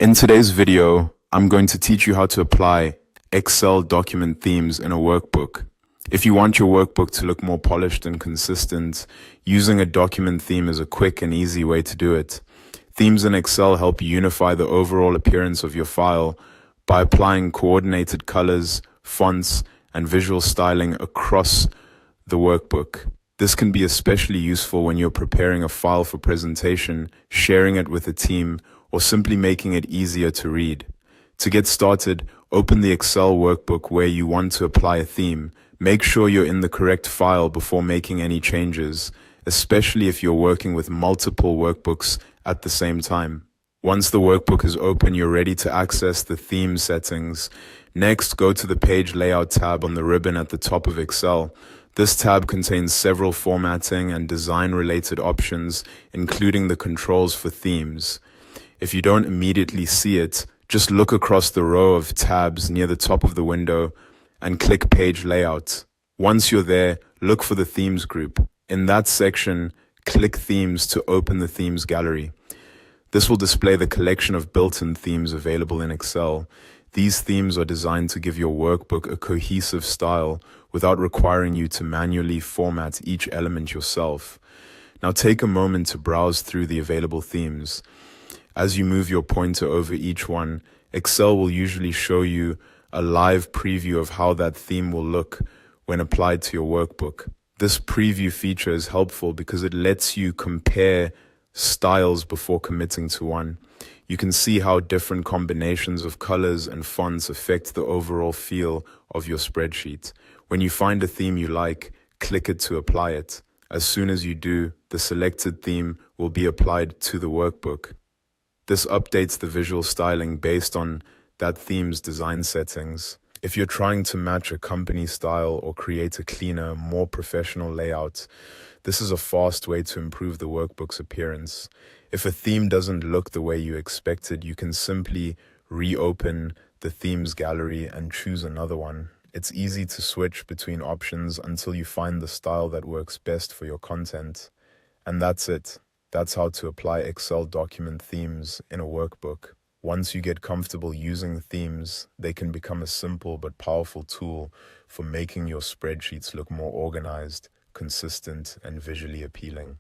In today's video, I'm going to teach you how to apply Excel document themes in a workbook. If you want your workbook to look more polished and consistent, using a document theme is a quick and easy way to do it. Themes in Excel help unify the overall appearance of your file by applying coordinated colors, fonts, and visual styling across the workbook. This can be especially useful when you're preparing a file for presentation, sharing it with a team, or simply making it easier to read. To get started, open the Excel workbook where you want to apply a theme. Make sure you're in the correct file before making any changes, especially if you're working with multiple workbooks at the same time. Once the workbook is open, you're ready to access the theme settings. Next, go to the Page Layout tab on the ribbon at the top of Excel. This tab contains several formatting and design-related options, including the controls for themes. If you don't immediately see it, just look across the row of tabs near the top of the window and click Page Layout. Once you're there, look for the Themes group. In that section, click Themes to open the Themes gallery. This will display the collection of built-in themes available in Excel. These themes are designed to give your workbook a cohesive style without requiring you to manually format each element yourself. Now take a moment to browse through the available themes. As you move your pointer over each one, Excel will usually show you a live preview of how that theme will look when applied to your workbook. This preview feature is helpful because it lets you compare styles before committing to one. You can see how different combinations of colors and fonts affect the overall feel of your spreadsheet. When you find a theme you like, click it to apply it. As soon as you do, the selected theme will be applied to the workbook. This updates the visual styling based on that theme's design settings. If you're trying to match a company style or create a cleaner, more professional layout, this is a fast way to improve the workbook's appearance. If a theme doesn't look the way you expected, you can simply reopen the themes gallery and choose another one. It's easy to switch between options until you find the style that works best for your content. And that's it. That's how to apply Excel document themes in a workbook. Once you get comfortable using themes, they can become a simple but powerful tool for making your spreadsheets look more organized, consistent, and visually appealing.